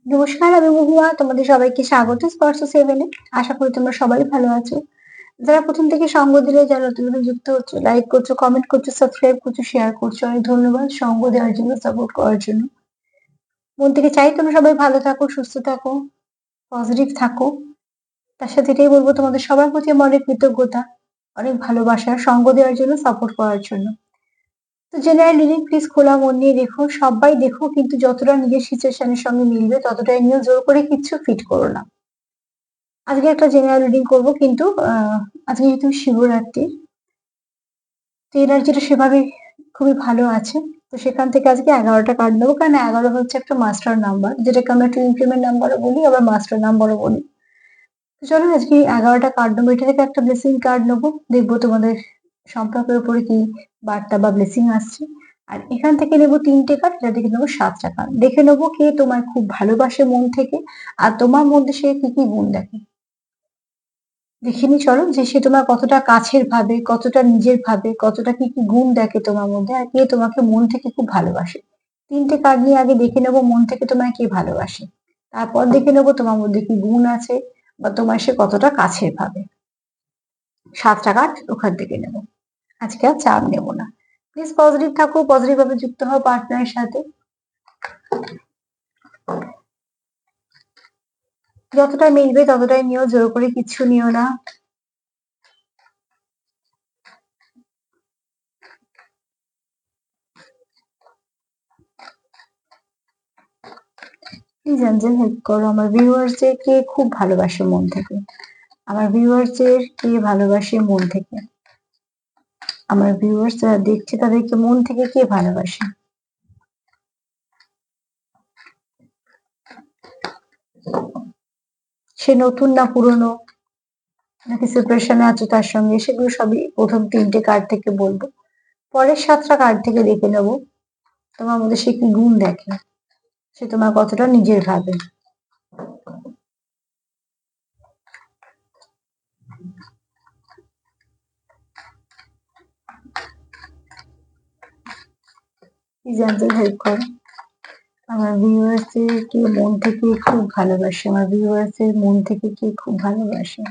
নমস্কার, আমি মহুয়া। তোমাদের সবাইকে স্বাগত স্পর্শ সেভেনে। আশা করি তোমরা সবাই ভালো আছো। যারা প্রথম থেকে সঙ্গ দিলে, যারা নতুন নতুন যুক্ত হচ্ছে, লাইক করছো, কমেন্ট করছো, সাবস্ক্রাইব করছো, শেয়ার করছো, অনেক ধন্যবাদ সঙ্গ দেওয়ার জন্য, সাপোর্ট করার জন্য। মন থেকে চাই তোমরা সবাই ভালো থাকো, সুস্থ থাকো, পজিটিভ থাকো। তার সাথে এটাই বলবো, তোমাদের সবার প্রতি আমার অনেক কৃতজ্ঞতা, অনেক ভালোবাসা সঙ্গ দেওয়ার জন্য, সাপোর্ট করার জন্য। তো জেনারেল রিডিং প্লিজ খোলা মন নিয়ে দেখো, সবাই দেখো, কিন্তু যতটা নিজের সিচুয়েশনের সঙ্গে মিলবে ততটাই নিয়ে জোর করে কিচ্ছু ফিট করো না। আজকে একটা জেনারেল রিডিং করবো, কিন্তু আজকে যেহেতু শিবরাত্রি, তো এনার্জিটা সেভাবে খুবই ভালো আছে। তো সেখান থেকে আজকে 11টা কার্ড নেবো, কারণ 11 হচ্ছে একটা মাস্টার নাম্বার, যেটাকে আমরা টুইন ফ্লেমের নাম্বারও বলি, আবার মাস্টার নাম্বারও বলি। তো চলো আজকে 11টা কার্ড নেবো, এটা থেকে একটা ব্লেসিং কার্ড নেবো, দেখবো তোমাদের সম্পর্কের উপরে কি বার্তা বা ব্লেসিং আসছে। আর এখান থেকে নেবো 3টে কার্ড, এটা থেকে নেবো 7টা কার্ড। দেখে নেবো কে তোমায় খুব ভালোবাসে মন থেকে, আর তোমার মধ্যে সে কি কি গুণ দেখে। দেখিনি চলো, যে সে তোমার কতটা কাছের ভাবে, কতটা নিজের ভাবে, কতটা কি কি গুণ দেখে তোমার মধ্যে, আর কে তোমাকে মন থেকে খুব ভালোবাসে। 3টে কার্ড নিয়ে আগে দেখে নেবো মন থেকে তোমায় কে ভালোবাসে, তারপর দেখে নেবো তোমার মধ্যে কি গুণ আছে, বা তোমার সে কতটা কাছের ভাবে। 7টা কার্ড ওখান থেকে নেবো। আজকে আর চাপ নেবো না। প্লিজ পজিটিভ থাকো, পজিটিভ ভাবে যুক্ত হও পার্টনারের সাথে। যতটা মিলবে ততটাই নিও, জোর করে কিচ্ছু নিও না। প্লিজ অ্যাঞ্জেল হেল্প করো, আমার ভিউয়ার্সদের কে খুব ভালোবাসে মন থেকে, আমার ভিউয়ার্সদের কে ভালোবাসে মন থেকে, আমার ভিউয়ার্স যারা দেখছে তাদেরকে মন থেকে কে ভালোবাসে। সে নতুন না পুরনো, নাকি সেপারেশনে আছো তার সঙ্গে, সেগুলো সবই প্রথম 3টে কার্ড থেকে বলবো। পরের 7টা কার্ড থেকে দেখে নেবো তোমার মধ্যে সে কি গুণ দেখে, সে তোমার কতটা নিজের ভাবে। প্লিজ অ্যাঞ্জেল হেল্প করো, আমার ভিউয়ার্সদের কে মন থেকে খুব ভালোবাসে, আমার ভিউয়ার্সদের মন থেকে কে খুব ভালোবাসে।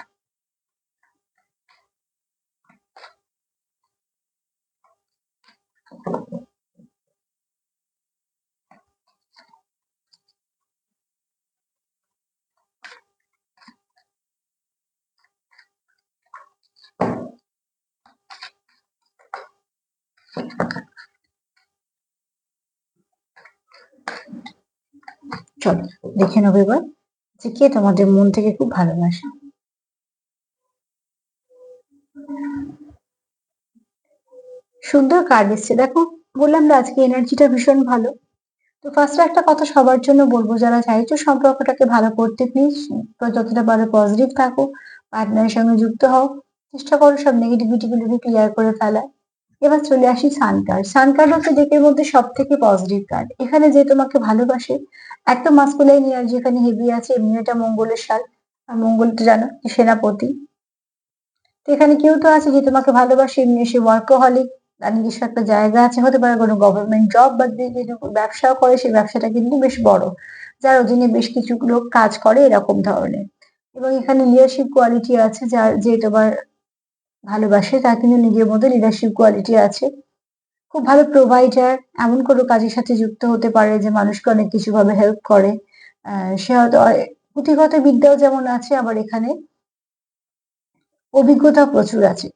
চলো দেখে নেবো এবার যে কে তোমাদের মন থেকে খুব ভালোবাসে। সুন্দর কার্ড এসছে দেখো, বললাম না আজকে এনার্জিটা ভীষণ ভালো। তো ফার্স্টে একটা কথা সবার জন্য বলবো, যারা চাইছো সম্পর্কটাকে ভালো করতে, প্লিজ যতটা পারো পজিটিভ থাকো, পার্টনারের সঙ্গে যুক্ত হও, চেষ্টা করো সব নেগেটিভিটি গুলোকে ক্লিয়ার করে ফেলা। এবার চলে আসি সান কার্ড। সান কার্ড হচ্ছে ডেকের মধ্যে সব থেকে পজিটিভ কার্ড। এখানে যে তোমাকে ভালোবাসে, একটা মাস্কুলাইন এনার্জি এখানে হেভি আছে, এমনি এটা মঙ্গলের সাল, আর মঙ্গল তো জানো সেনাপতি। তো এখানে কেউ তো আছে যে তোমাকে ভালোবাসে, এমনি সে ওয়ার্কোহলিক, তার নিজস্ব একটা জায়গা আছে, হতে পারে কোনো গভর্নমেন্ট জব, বা যে ব্যবসাও করে সেই ব্যবসাটা কিন্তু বেশ বড়, যার অধীনে বেশ কিছু লোক কাজ করে এরকম ধরনের। এবং এখানে লিডারশিপ কোয়ালিটি আছে, যার যে তোমার ভালোবাসে তার কিন্তু নিজের মধ্যে লিডারশিপ কোয়ালিটি আছে। খুব ভালো প্রোভাইডার, এমন কোনো কাজের সাথে যুক্ত হতে পারে যে মানুষকে অনেক কিছু ভাবে হেল্প করে। সে হয়তো পুঁথিগত বিদ্যাও যেমন আছে, আবার এখানে অভিজ্ঞতা প্রচুর আছে।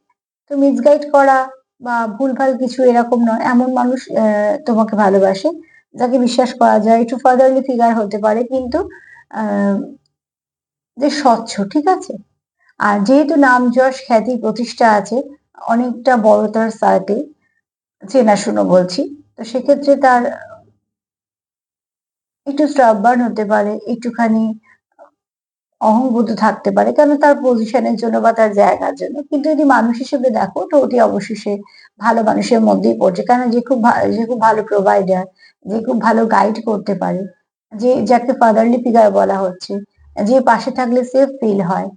তো মিসগাইড করা বা ভুলভাল কিছু এরকম নয়, এমন মানুষ তোমাকে ভালোবাসে যাকে বিশ্বাস করা যায়। একটু ফাদারলি ফিগার হতে পারে, কিন্তু আহ, যে স্বচ্ছ, ঠিক আছে। আর যেহেতু নাম যশ খ্যাতি প্রতিষ্ঠা আছে, অনেকটা বড় তার সার্কেল, চেনাশুনো বলছি, তো সেক্ষেত্রে তার একটু স্টাববার্ন হতে পারে, একটুখানি অহংবোধ থাকতে পারে, কেন তার পজিশনের জন্য বা তার জায়গার জন্য। কিন্তু যদি মানুষ হিসেবে দেখো তো অতি অবশ্যই সে ভালো মানুষের মধ্যেই পড়ছে, কারণ যে খুব ভালো প্রোভাইডার, যে খুব ভালো গাইড করতে পারে, যে যাকে ফাদারলি ফিগার বলা হচ্ছে, যে পাশে থাকলে সেফ ফিল হয়,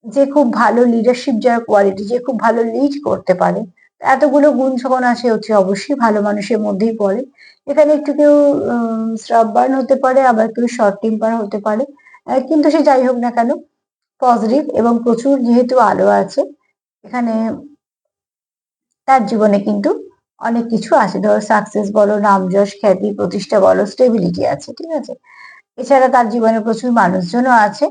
যে খুব ভালো লিডারশিপ যার কোয়ালিটি, যে খুব ভালো লিড করতে পারে, এতগুলো গুণ যখন আছে হচ্ছে অবশ্যই ভালো মানুষের মধ্যেই পড়ে। এখানে একটু কেউ স্ট্রাববার্ন হতে পারে, আবার কেউ শর্ট টেম্পার হতে পারে। কিন্তু সে যাই হোক না কেন পজিটিভ এবং প্রচুর যেহেতু আলো আছে এখানে, তার জীবনে কিন্তু অনেক কিছু আছে। ধরো সাকসেস বলো, নাম যশ খ্যাতি প্রতিষ্ঠা বলো, স্টেবিলিটি আছে, ঠিক আছে। এছাড়া তার জীবনে প্রচুর মানুষজনও আছে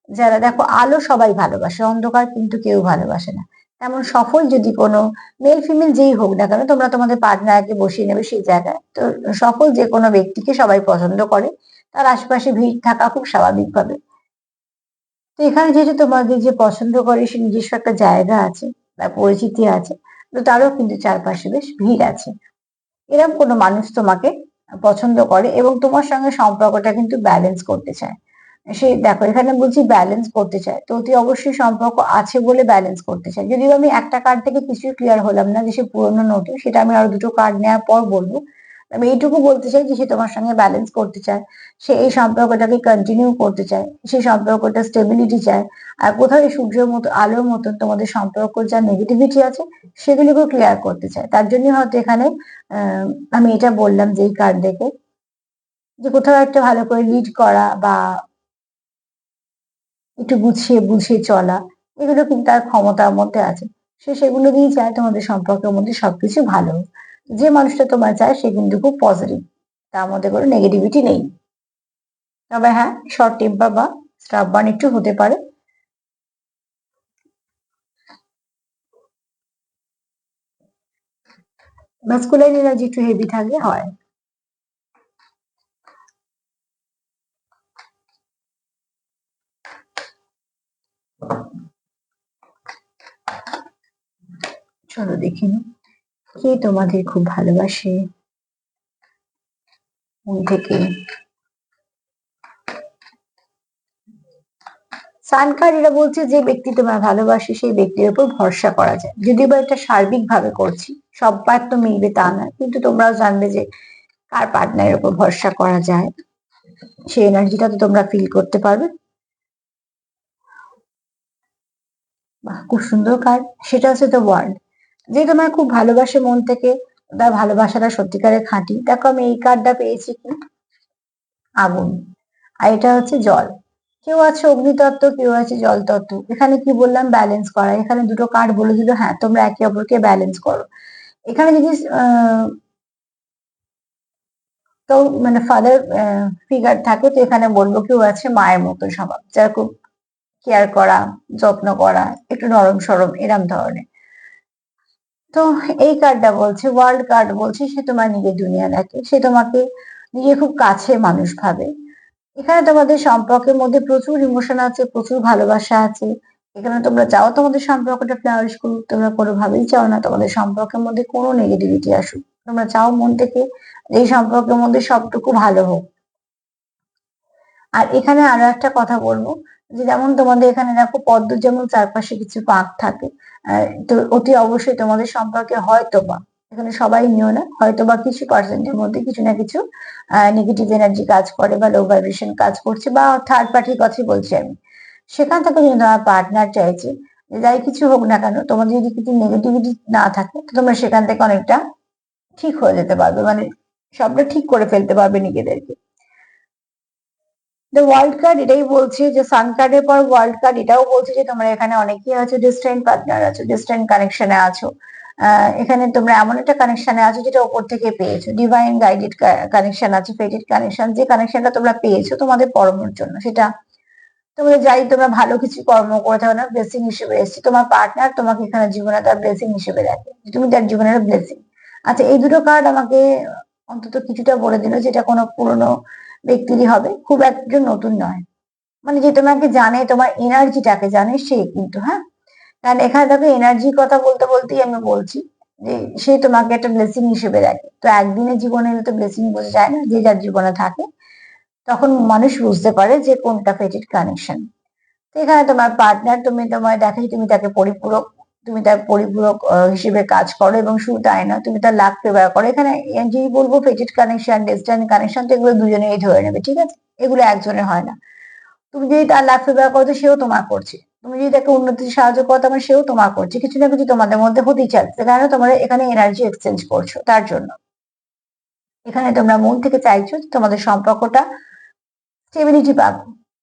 যারা, দেখো আলো সবাই ভালোবাসে, অন্ধকার কিন্তু কেউ ভালোবাসে না। তেমন সফল যদি কোনো মেল ফিমেল যেই হোক না কেন, তোমরা তোমাদের পার্টনারকে বসিয়ে নেবে সেই জায়গায়, তো সফল যে কোনো ব্যক্তিকে সবাই পছন্দ করে, তার আশেপাশে ভিড় থাকা খুব স্বাভাবিকভাবে। তো এখানে যেহেতু তোমাদের যে পছন্দ করে সে নিজস্ব একটা জায়গা আছে বা পরিচিতি আছে, তো তারও কিন্তু চারপাশে বেশ ভিড় আছে। এরকম কোনো মানুষ তোমাকে পছন্দ করে এবং তোমার সঙ্গে সম্পর্কটা কিন্তু ব্যালেন্স করতে চায়। সে দেখো এখানে বলছি ব্যালেন্স করতে চায়, তো অতি অবশ্যই সম্পর্ক আছে বলে ব্যালেন্স করতে চায়। যদিও আমি একটা কার্ড থেকে কিছুই ক্লিয়ার হলাম না যে সে পুরনো নতুন, সেটা আমি আরো দুটো কার্ড নেওয়ার পর বলবো। আমি এইটুকু বলতে চাই যে সে তোমার সঙ্গে ব্যালেন্স করতে চায়, সে এই সম্পর্কটাকে কন্টিনিউ করতে চায়, সেই সম্পর্কটা স্টেবিলিটি চায়। আর কোথাও এই সূর্যের মতো আলোর মতন তোমাদের সম্পর্ক যা নেগেটিভিটি আছে সেগুলিকেও ক্লিয়ার করতে চায়। তার জন্য হয়তো এখানে আহ, আমি এটা বললাম যে এই কার্ড দেখে যে কোথাও একটা ভালো করে লিড করা বা একটু গুছিয়ে বুঝিয়ে চলা, এগুলো কিন্তু তার ক্ষমতার মধ্যে আছে। সে সেগুলো দিয়েই চায় তোমাদের সম্পর্কের মধ্যে সবকিছু ভালো হোক। যে মানুষটা তোমার চায় সে কিন্তু খুব পজিটিভ, তার মধ্যে কোনো নেগেটিভিটি নেই। তবে হ্যাঁ, শর্ট টেম্পার বা স্টাববার্ন একটু হতে পারে। মাস্কুলাইন এনার্জি একটু হেভি থাকলে হয়। চলো দেখি কে তোমাদের খুব ভালোবাসে মন থেকে। সান কার্ড এটা বলছে যে ব্যক্তি তোমার ভালোবাসে সেই ব্যক্তির উপর ভরসা করা যায়। যদিও বা এটা সার্বিক ভাবে করছি, সব পার্ট তো মিলবে তা না, কিন্তু তোমরাও জানবে যে কার পার্টনারের উপর ভরসা করা যায়, সেই এনার্জিটা তো তোমরা ফিল করতে পারবে। বাহ, খুব সুন্দর কার্ড। সেটা হচ্ছে দ্য ওয়ার্ল্ড, যে তোমার খুব ভালোবাসে মন থেকে, তার ভালোবাসাটা সত্যিকারের খাঁটি। দেখো আমি এই কার্ডটা পেয়েছি কি, আগুন, আর এটা হচ্ছে জল। কেউ আছে অগ্নিতত্ত্ব, কেউ আছে জল তত্ত্ব। এখানে কি বললাম, ব্যালেন্স করা। এখানে দুটো কার্ড বলে দিল হ্যাঁ তোমরা একে অপরকে ব্যালেন্স করো। এখানে যদি তো মানে ফাদার ফিগার থাকে, তো এখানে বলবো কেউ আছে মায়ের মতো স্বভাব, যার খুব কেয়ার করা, যত্ন করা, একটু নরম সরম এরম ধরনের। তো এই কার্ডটা বলছে, ওয়ার্ল্ড কার্ড বলছে সে তোমার নিজের দুনিয়া দেখে, সে তোমাকে নিজে খুব কাছে মানুষ ভাবে। এখানে তোমাদের সম্পর্কের মধ্যে প্রচুর ইমোশন আছে, প্রচুর ভালোবাসা আছে। এখানে তোমরা চাও তোমাদের সম্পর্কটা ফ্লারিশ করুক, তোমরা কোনোভাবেই চাও না তোমাদের সম্পর্কের মধ্যে কোনো নেগেটিভিটি আসুক। তোমরা চাও মন থেকে এই সম্পর্কের মধ্যে সবটুকু ভালো হোক। আর এখানে আরো একটা কথা বলবো, যে যেমন তোমাদের এখানে দেখো পদ্ম যেমন চারপাশে কিছু পাক থাকে, তো অতি অবশ্যই তোমাদের সম্পর্কে হয়তোবা, এখানে সবাই নিও না, হয়তোবা কিছু পার্সেন্টের মধ্যে কিছু না কিছু নেগেটিভ এনার্জি কাজ করে বা লো ভাইব্রেশন কাজ করছে, বা থার্ড পার্টির কথাই বলছি আমি। সেখান থেকে কিন্তু তোমার পার্টনার চাইছে যে যাই কিছু হোক না কেন, তোমাদের যদি কিছু নেগেটিভিটি না থাকে তো তোমরা সেখান থেকে অনেকটা ঠিক হয়ে যেতে পারবে, মানে সবটা ঠিক করে ফেলতে পারবে নিজেদেরকে। দ্য ওয়ার্ল্ড কার্ড এটাই বলছে যে সান কার্ডের পর ওয়ার্ল্ড কার্ড এটাও বলছে যে তোমরা এখানে অনেকেই আছো ডিস্টেন্ট পার্টনার আছো, ডিস্টেন্ট কানেকশনে আছো। এখানে তোমরা এমন একটা কানেকশনে আছো যেটা ওপর থেকে পেয়েছো, ডিভাইন গাইডেড কানেকশন আছে, ফেটেড কানেকশন। যে কানেকশনটা তোমরা পেয়েছো তোমাদের কর্মের জন্য, সেটা তোমরা যাই তোমরা ভালো কিছু কর্ম করে থাকো না, ব্লেসিং হিসেবে এসেছে। তোমার পার্টনার তোমাকে এখানে জীবনে তার ব্লেসিং হিসেবে দেখে, তুমি তার জীবনের ব্লেসিং। আচ্ছা, এই দুটো কার্ড আমাকে অন্তত কিছুটা বলে দিল যেটা কোনো পুরনো ব্যক্তিরই হবে, খুব একজন নতুন নয়। মানে যে তোমাকে জানে, তোমার এনার্জিটাকে জানে সে কিন্তু, হ্যাঁ। কারণ এখানে দেখো এনার্জির কথা বলতে বলতেই আমি বলছি যে সে তোমাকে একটা ব্লেসিং হিসেবে দেখে। তো একদিনের জীবনে তো ব্লেসিং বোঝা যায় না, যে যার জীবনে থাকে তখন মানুষ বুঝতে পারে যে কোনটা ফেটেড কানেকশন। তো এখানে তোমার পার্টনার, তুমি তোমার দেখাই তুমি তাকে পরিপূরক, তুমি তার পরিপূরক হিসেবে কাজ করো, এবং শুধু তাই না তুমি তার লাক ফেভার করো। এখানে যেই বলবো ফেটেড কানেকশন, ডেস্টিনি কানেকশন, তো এগুলো দুজনেই ধরে নেবে, ঠিক আছে, এগুলো একজনের হয় না। তুমি যদি তার লাক ফেভার করছো সেও তোমার করছে, তুমি যদি তাকে উন্নতিতে সাহায্য করো তখন সেও তোমার করছে, কিছু না কিছু তোমাদের মধ্যে হতেই চাচ্ছে, কারণ তোমরা এখানে এনার্জি এক্সচেঞ্জ করছো। তার জন্য এখানে তোমরা মন থেকে চাইছো তোমাদের সম্পর্কটা স্টেবিলিটি পাক,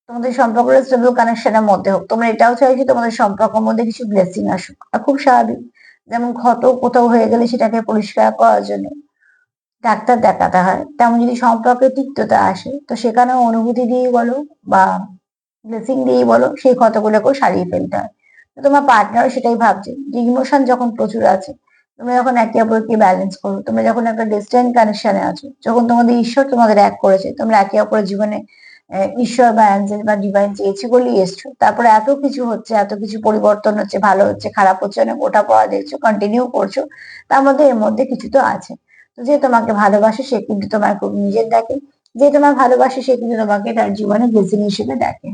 তোমাদের সম্পর্কটা স্টেবল কানেকশনের মধ্যে হোক। তোমরা এটাও চাইছো তোমাদের সম্পর্কের মধ্যে কিছু ব্লেসিং আসুক। আর খুব স্বাভাবিক, যেমন ক্ষত কোথাও হয়ে গেলে সেটাকে পরিষ্কার করার জন্য ডাক্তার দেখাতে হয়, তেমন যদি সম্পর্কে তিক্ততা আসে তো সেখানেও অনুভূতি দিয়েই বলো বা ব্লেসিং দিয়েই বলো সেই ক্ষতগুলোকেও সারিয়ে ফেলতে হয়। তো তোমার পার্টনারও সেটাই ভাবছে যে ইমোশন যখন প্রচুর আছে, তোমরা যখন একে অপরকে ব্যালেন্স করো, তোমরা যখন একটা ডিস্টেন্ট কানেকশনে আছো, যখন তোমাদের ঈশ্বর তোমাদের এক করেছে, তোমরা একে অপরের জীবনে ঈশ্বর বা অ্যাঞ্জেল বা ডিভাইন চেয়েছি বলেই এসছো, তারপরে এত কিছু হচ্ছে, এত কিছু পরিবর্তন হচ্ছে, ভালো হচ্ছে খারাপ হচ্ছে, অনেক ওঠা পড়া দেখছো, কন্টিনিউ করছো, তার মধ্যে এর মধ্যে কিছু তো আছে। তো যে তোমাকে ভালোবাসে সে কিন্তু তোমার খুব নিজের দেখে, যে তোমার ভালোবাসে সে কিন্তু তোমাকে তার জীবনে ব্লেসিং হিসেবে দেখে।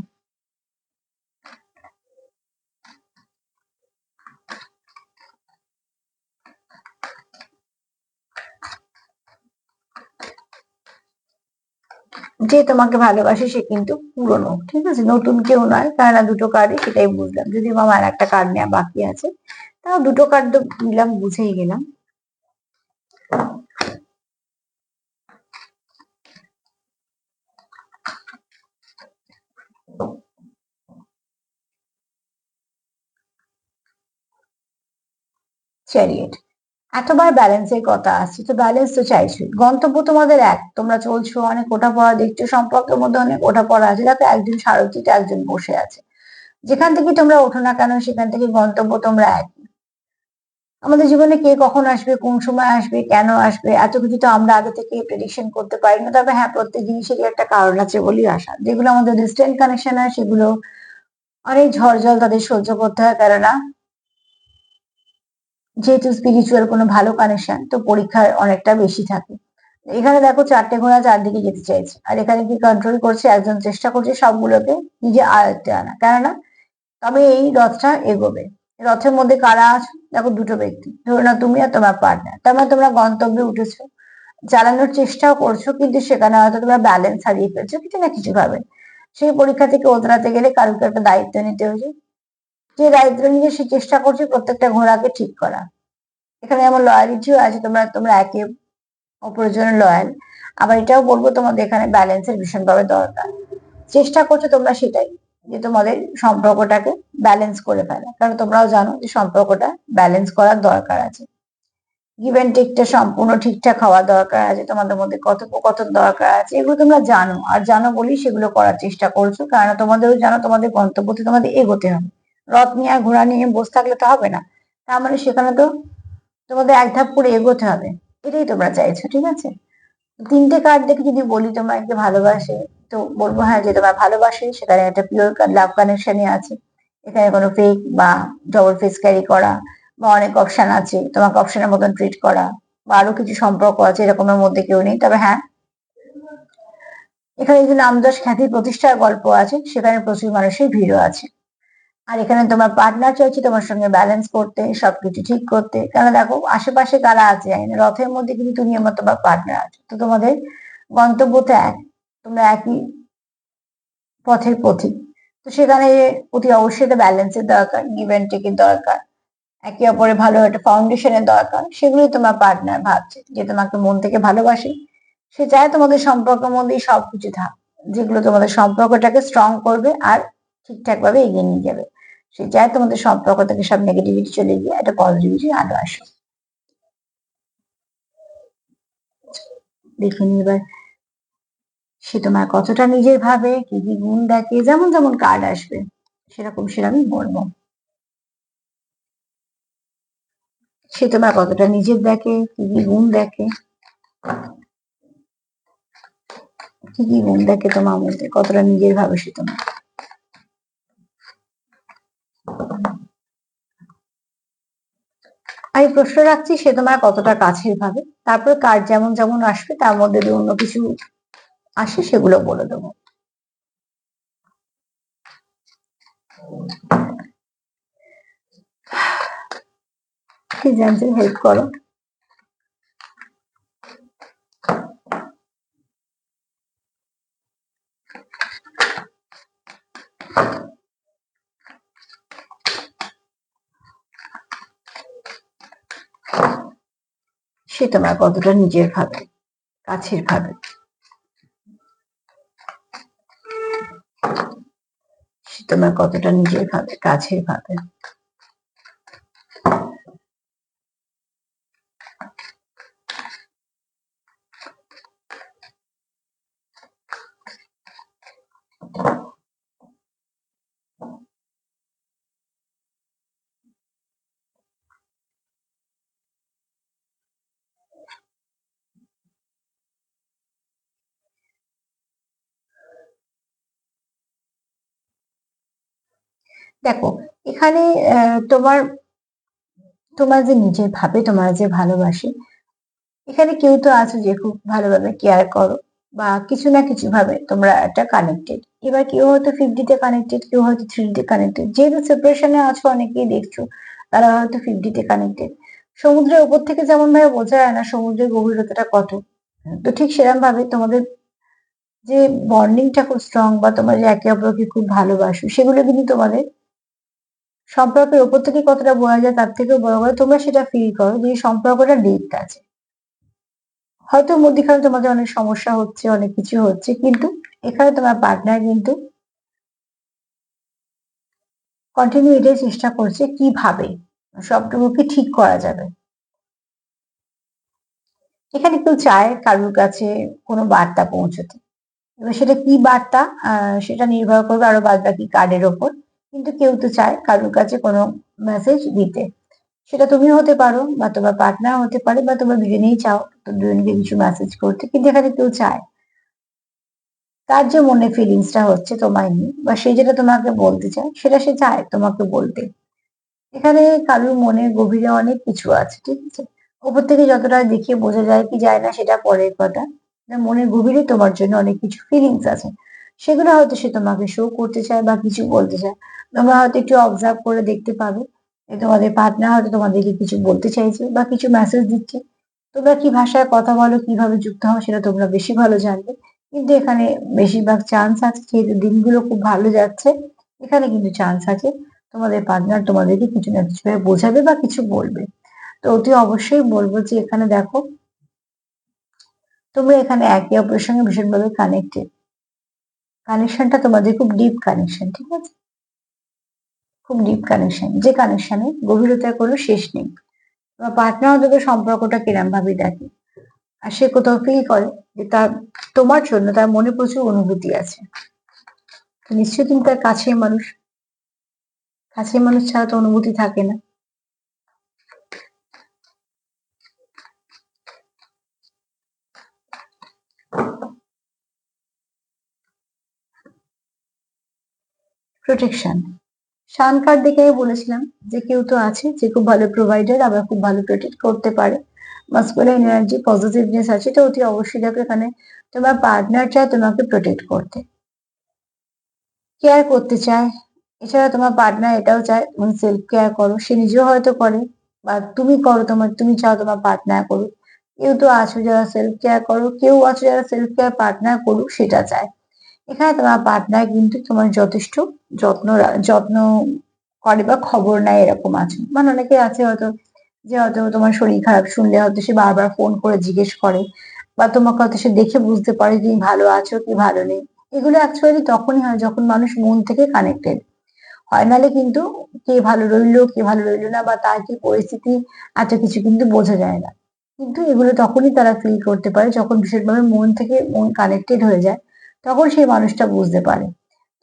যে তোমাকে ভালোবাসে সে কিন্তু পুরনো, ঠিক আছে, নতুন কেউ নয়। কারণ দুটো কার্ডই সেটাই বুঝলাম, যদি আমার একটা কার্ড নেওয়া বাকি আছে, তাও দুটো কার্ড তো নিলাম, বুঝেই গেলাম। চ্যারিয়েট, এতবার ব্যালেন্সের কথা আসছে, তো ব্যালেন্স তো চাইছো, গন্তব্য তোমাদের এক, তোমরা চলছো, অনেক ওঠা পড়া দেখছো, সম্পর্কের মধ্যে অনেক ওঠা পড়া আছে, দেখো একজন সারথিতে একজন বসে আছে, যেখান থেকে তোমরা ওঠো না কেন সেখান থেকে গন্তব্য তোমরা এক। আমাদের জীবনে কে কখন আসবে, কোন সময় আসবে, কেন আসবে, এত কিছু তো আমরা আগে থেকে প্রেডিকশন করতে পারি না। তবে হ্যাঁ, প্রত্যেক জিনিসেরই একটা কারণ আছে বলেই আসা। যেগুলো আমাদের ডিস্টেন্ট কানেকশন হয় সেগুলো অনেক ঝড় জল তাদের সহ্য করতে হয়, কেননা যেহেতু স্পিরিচুয়াল কোনো ভালো কানেকশন, তো পরীক্ষার অনেকটা বেশি থাকে। এখানে দেখো চারটে ঘোড়া চারদিকে যেতে চাইছে, আর এখানে কি কন্ট্রোল করছে, একজন চেষ্টা করছে সবগুলোকে নিজে আয়ত্তে আনা, কেননা তবে এই রথটা এগোবে। রথের মধ্যে কারা আছে, দেখো দুটো ব্যক্তি, ধরো না তুমি আর তোমার পার্টনার, তার মানে তোমরা গন্তব্যে উঠেছো, চালানোর চেষ্টাও করছো, কিন্তু সেখানে হয়তো তোমরা ব্যালেন্স হারিয়ে ফেলছো কিছু না কিছু ভাবে। সেই পরীক্ষা থেকে ওতরাতে গেলে কারোকে একটা দায়িত্ব নিতে হয়েছে, যে দায়িত্ব নিয়ে সে চেষ্টা করছে প্রত্যেকটা ঘোড়াকে ঠিক করা। এখানে আমার লয়ালিটিও আছে, তোমরা তোমরা একে অপরের জন্য লয়াল। আবার এটাও বলবো তোমাদের এখানে ব্যালেন্সের ভীষণভাবে দরকার। চেষ্টা করছো তোমরা সেটাই, যে তোমাদের সম্পর্কটাকে ব্যালেন্স করে ফেলা, কারণ তোমরাও জানো যে সম্পর্কটা ব্যালেন্স করার দরকার আছে। গিভ এন্ড টেকটা সম্পূর্ণ ঠিকঠাক হওয়া দরকার আছে, তোমাদের মধ্যে কথোপকথন দরকার আছে, এগুলো তোমরা জানো, আর জানো বলেই সেগুলো করার চেষ্টা করছো, কারণ তোমাদেরও জানো তোমাদের গন্তব্যতে তোমাদের এগোতে হবে। রথ নিয়ে আর ঘোড়া নিয়ে বসে থাকলে তো হবে না, তার মানে সেখানে তো তোমাদের এক ধাপ করে এগোতে হবে, এটাই তোমরা চাইছো, ঠিক আছে। তিনটে কার্ড দেখে যদি বলি তোমাকে ভালোবাসে, তো বলবো হ্যাঁ যে তোমার ভালোবাসে, সেখানে একটা পিওর লাভ কানেকশনই আছে। এখানে কোনো ফেক বা ডবল ফেস ক্যারি করা বা অনেক অপশন আছে, তোমাকে অপশনের মতন ট্রিট করা বা আরো কিছু সম্পর্ক আছে, এরকমের মধ্যে কেউ নেই। তবে হ্যাঁ, এখানে যে নাম যশ খ্যাতি প্রতিষ্ঠার গল্প আছে, সেখানে প্রচুর মানুষের ভিড়ও আছে। আর এখানে তোমার পার্টনার চাইছে তোমার সঙ্গে ব্যালেন্স করতে, সবকিছু ঠিক করতে, কারণ দেখো আশেপাশে কারা আছে জানি না, রথের মধ্যে কিন্তু তুমি আমার তোমার পার্টনার আছে, তো তোমাদের গন্তব্য তো এক, তোমরা একই পথের পথিক। তো সেখানে অতি অবশ্যই একটা ব্যালেন্সের দরকার, গিভ এন্ড টেকের দরকার, একে অপরের ভালো একটা ফাউন্ডেশনের দরকার। সেগুলোই তোমার পার্টনার ভাবছে, যে তোমাকে মন থেকে ভালোবাসে, সে চায় তোমাদের সম্পর্কের মধ্যেই সবকিছু থাক, যেগুলো তোমাদের সম্পর্কটাকে স্ট্রং করবে আর ঠিকঠাক ভাবে এগিয়ে নিয়ে যাবে। সে চায় তোমাদের সম্পর্ক থেকে সব নেগেটিভিটি চলে গিয়ে একটা পজিটিভিটি আলো আসে। দেখে নি এবার সে তোমার কতটা নিজের ভাবে, কি কি গুণ দেখে, যেমন যেমন কার্ড আসবে সেরকম সেরকমই বলবো। সে তোমার কতটা নিজের দেখে, কি কি গুণ দেখে, কি কি গুণ দেখে তোমার মধ্যে, কতটা নিজের ভাবে সে তোমার। আমি প্রশ্ন রাখছি সে তোমার কতটা কাছের ভাবে, তারপর কার্ড যেমন যেমন আসবে তার মধ্যে দিয়ে অন্য কিছু আসে সেগুলো বলে দেবো। কি জানতে হেল্প করো। সে তোমার কতটা নিজের ভাবে, কাছের ভাবে। সে তোমার কতটা নিজের ভাবে, কাছের ভাবে। দেখো এখানে তোমার তোমার যে নিজের ভাবে, তোমার যে ভালোবাসে, এখানে কেউ তো আছে যে খুব ভালোভাবে কেয়ার করো, বা কিছু না কিছু ভাবে তোমরা একটা কানেক্টেড। এবার কেউ হয়তো 50-তে কানেক্টেড, কেউ হয়তো 3-তে কানেক্টেড। যেহেতু সেপারেশনে আছো, অনেকেই দেখছো তারা হয়তো 50-তে কানেক্টেড। সমুদ্রের উপর থেকে যেমন ভাবে বোঝা যায় না সমুদ্রের গভীরতাটা কত, তো ঠিক সেরকম ভাবে তোমাদের যে বন্ডিংটা খুব স্ট্রং, বা তোমরা যে একে অপরকে খুব ভালোবাসো, সেগুলো কিন্তু তোমাদের সম্পর্কের উপর থেকে কতটা বোঝা যায় তার থেকেও বড় করে তোমরা সেটা ফিল করো যে এই সম্পর্কটা ডেপথ আছে। হয়তো মধ্যিখানে তোমাদের অনেক সমস্যা হচ্ছে, অনেক কিছু হচ্ছে, কিন্তু এখানে তোমার পার্টনার কিন্তু কন্টিনিউ এটাই চেষ্টা করছে কিভাবে সবটুকুকে ঠিক করা যাবে। এখানে কেউ চায় কারোর কাছে কোনো বার্তা পৌঁছতে। এবার সেটা কি বার্তা, সেটা নির্ভর করবে আরো বাদ বাকি কার্ডের ওপর। কিন্তু কেউ তো চায় কারোর কাছে কোনো মেসেজ দিতে। সেটা তুমিও হতে পারো, বা তোমার পার্টনার হতে পারে, বা তোমরা দুজনেই চাও তো দুজনকে কিছু মেসেজ করতে। কিন্তু এখানে কেউ চায় তার যে মনে ফিলিংসটা হচ্ছে তোমায় নিয়ে, বা সে যেটা তোমাকে বলতে চায় সেটা সে চায় তোমাকে বলতে। এখানে কারোর মনের গভীরে অনেক কিছু আছে, ঠিক আছে। ওপর থেকে যতটা দেখিয়ে বোঝা যায় কি যায় না সেটা পরের কথা। না, মনের গভীরে তোমার জন্য অনেক কিছু ফিলিংস আছে, সেগুলো হয়তো সে তোমাকে শো করতে চায় বা কিছু বলতে চায়। তোমরা হয়তো একটু অবজার্ভ করে দেখতে পাবে যে তোমাদের পার্টনার হয়তো তোমাদেরকে কিছু বলতে চাইছে বা কিছু মেসেজ দিচ্ছে। তোমরা কি ভাষায় কথা বলো, কিভাবে যুক্ত হও, সেটা তোমরা বেশি ভালো জানবে। কিন্তু এখানে বেশিরভাগ চান্স আছে, যেহেতু দিনগুলো খুব ভালো যাচ্ছে, এখানে কিন্তু চান্স আছে তোমাদের পার্টনার তোমাদেরকে কিছু না কিছু ভাবে বোঝাবে বা কিছু বলবে। তো অতি অবশ্যই বলবো যে এখানে দেখো তোমরা এখানে একে অপরের সঙ্গে ভীষণভাবে কানেক্টেড। কানেকশনটা তোমাদের খুব ডিপ কানেকশন, ঠিক আছে। খুব ডিপ কানেকশন, যে কানেকশনে গভীরতার কোনো শেষ নেই। তোমার পার্টনার তোদের সম্পর্কটা কিরম ভাবে দেখে, আর সে কোথাও ফিল করে যে তার তোমার জন্য তার মনে প্রচুর অনুভূতি আছে। তো নিশ্চয়ই তুমি তার কাছের মানুষ, কাছের মানুষ ছাড়া তো অনুভূতি থাকে না। প্রোটেকশন, শান কার্ড দেখে আমি বলেছিলাম যে কেউ তো আছে যে খুব ভালো প্রোভাইডার, আবার খুব ভালো প্রোটেক্ট করতে পারে। মাস্কুলাইন এনার্জি, পজিটিভনেস আছে, তো অতি অবশ্যই দেখো এখানে তোমার পার্টনার চায় তোমাকে প্রোটেক্ট করতে, কেয়ার করতে চায়। এছাড়া তোমার পার্টনার এটাও চায় তুমি সেলফ কেয়ার করো, সে নিজেও হয়তো করে, বা তুমি করো, তুমি চাও তোমার পার্টনার করুক। কেউ তো আছো যারা সেলফ কেয়ার করো, কেউ আছো যারা সেলফ কেয়ার পার্টনার করুক সেটা চায়। এখানে তোমার পার্টনার কিন্তু তোমার যথেষ্ট যত্ন করে বা খবর নেয়, এরকম আছে। মানে অনেকে আছে হয়তো যে হয়তো তোমার শরীর খারাপ শুনলে হয়তো সে বারবার ফোন করে জিজ্ঞেস করে, বা তোমাকে হয়তো সে দেখে বুঝতে পারে তুমি ভালো আছো কি ভালো নেই। এগুলো অ্যাকচুয়ালি তখনই হয় যখন মানুষ মন থেকে কানেক্টেড হয়, নাহলে কিন্তু কে ভালো রইলো কে ভালো রইলো না, বা তার কি পরিস্থিতি, এত কিছু কিন্তু বোঝা যায় না। কিন্তু এগুলো তখনই তারা ফিল করতে পারে যখন ভীষণভাবে মন থেকে মন কানেক্টেড হয়ে যায়, তখন সেই মানুষটা বুঝতে পারে।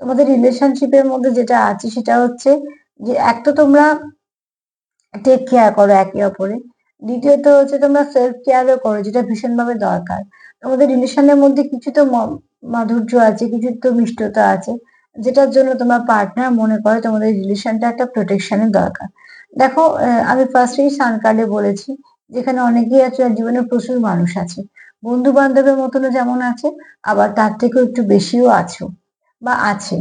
তোমাদের রিলেশনশিপের মধ্যে যেটা আছে সেটা হচ্ছে যে এক তো তোমরা টেক কেয়ার করো একে অপরে, দ্বিতীয়ত হচ্ছে তোমরা সেলফ কেয়ারও করো, যেটা ভীষণভাবে দরকার। তোমাদের রিলেশনের মধ্যে কিছু তো মাধুর্য আছে, কিছু তো মিষ্টতা আছে, যেটার জন্য তোমার পার্টনার মনে করে তোমাদের রিলেশনটা একটা প্রোটেকশনের দরকার। দেখো আমি ফার্স্টেই সান কার্ডে বলেছি যেখানে অনেকেই আছে, আর জীবনে প্রচুর মানুষ আছে, বন্ধু বান্ধবের মতনও যেমন আছে, আবার তার থেকেও একটু বেশিও আছো বা আছে।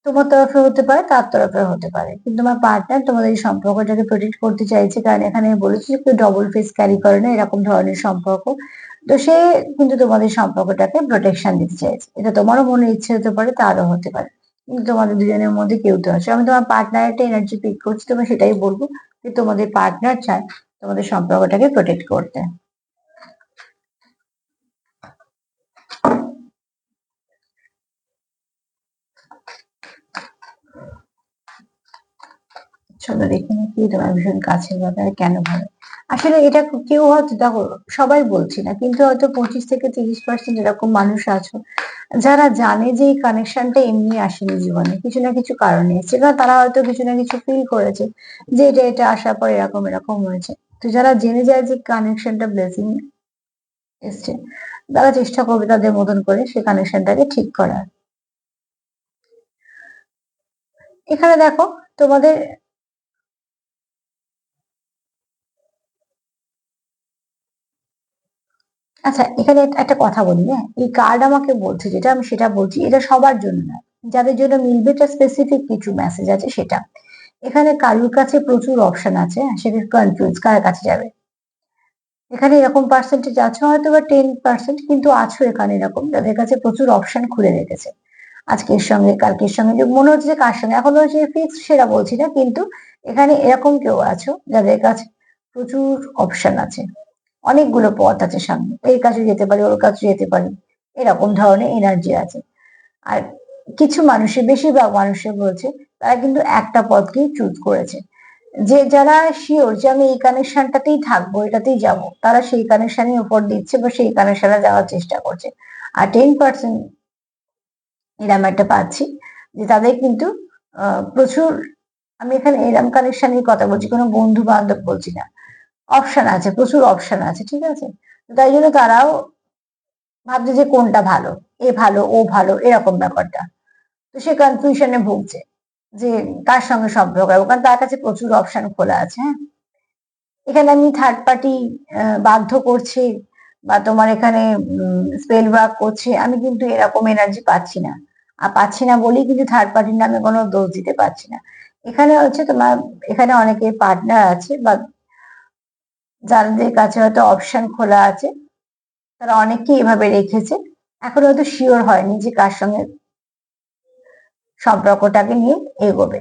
তোমার তরফে হতে পারে, তার তরফে হতে পারে, কিন্তু তোমার পার্টনার তোমাদের এই সম্পর্কটাকে প্রোটেক্ট করতে চাইছে, কারণ এখানে বলেছি যে কেউ ডবল ফেস ক্যারি করে না, এরকম ধরনের সম্পর্ক। তো সে কিন্তু তোমাদের সম্পর্কটাকে প্রোটেকশন দিতে চাইছে। এটা তোমারও মনে ইচ্ছে হতে পারে, তারও হতে পারে, কিন্তু তোমাদের দুজনের মধ্যে কেউ তো আছে। আমি তোমার পার্টনার একটা এনার্জি পিক করছি, তোমার সেটাই বলবো যে তোমাদের পার্টনার চায় তোমাদের সম্পর্কটাকে প্রোটেক্ট করতে। চলো দেখে নিই কি তোমার ভীষণ কাছের ব্যাপারে কেন ভালো। আসলে এটা কেউ হয়তো দেখো, সবাই বলছি না, কিন্তু হয়তো 25 থেকে 30% এরকম মানুষ আছো যারা জানে যে এই কানেকশনটা এমনি আসেনি, জীবনে কিছু না কিছু কারণে এসেছে, কারণ তারা হয়তো কিছু না কিছু ফিল করেছে যে এটা এটা আসার পর এরকম এরকম হয়েছে। তো যারা জেনে যায় যে কানেকশনটা ব্লেসিং এসছে, তারা চেষ্টা করবে তাদের মতন করে সেই কানেকশনটাকে ঠিক করার। এখানে দেখো তোমাদের, আচ্ছা এখানে একটা কথা বলি, হ্যাঁ এই কার্ড আমাকে বলছে যেটা, আমি সেটা বলছি, এটা সবার জন্য না, যাদের জন্য মিলবে এটা স্পেসিফিক কিছু মেসেজ আছে সেটা। এখানে কারুর কাছে প্রচুর অপশন আছে, হ্যাঁ, সেটা কনফিউজ কার কাছে যাবে। এখানে এরকম পার্সেন্টেজ আছে হয়তো বা 10%, কিন্তু আছো এখানে এরকম যাদের কাছে প্রচুর অপশন খুলে রেখেছে, আজকের সঙ্গে কালকের সঙ্গে, যে মনে হচ্ছে যে কার সঙ্গে এখন হচ্ছে ফিক্স সেটা বলছি না, কিন্তু এখানে এরকম কেউ আছো যাদের কাছে প্রচুর অপশন আছে, অনেকগুলো পথ আছে সামনে, এর কাছে যেতে পারি ওর কাছে যেতে পারি, এরকম ধরনের এনার্জি আছে। আর কিছু মানুষের, বেশিরভাগ মানুষের বলছে তারা কিন্তু একটা পথকেই চুজ করেছে, যে যারা শিওর যে আমি এই কানেকশনটাতেই থাকবো, এটাতেই যাব, তারা সেই কানেকশনের উপর দিচ্ছে বা সেই কানেকশনে যাওয়ার চেষ্টা করছে। আর 10% এরম একটা পাচ্ছি যে তাদের কিন্তু প্রচুর, আমি এখানে এরম কানেকশনের কথা বলছি, কোনো বন্ধু বান্ধব বলছি না, অপশন আছে, প্রচুর অপশন আছে, ঠিক আছে। তো তাই জন্য তারাও ভাবছে যে কোনটা ভালো, এ ভালো ও ভালো এরকম ব্যাপারটা। তো সে কনফিউশনে ভুগছে যে কার সঙ্গে সম্পর্ক রাখবো, কারণ তার কাছে প্রচুর অপশন খোলা আছে, হ্যাঁ। এখানে আমি থার্ড পার্টি বাধ্য করছি বা তোমার এখানে স্পেল ওয়ার্ক করছে, আমি কিন্তু এরকম এনার্জি পাচ্ছি না। আর পাচ্ছি না বলেই কিন্তু থার্ড পার্টির নামে কোনো দোষ দিতে পারছি না। এখানে হচ্ছে তোমার, এখানে অনেকে পার্টনার আছে বা যাদের কাছে হয়তো অপশন খোলা আছে, তারা অনেককেই এভাবে রেখেছে, এখন হয়তো শিওর হয়নি যে কার সঙ্গে সম্পর্কটাকে নিয়ে এগোবে।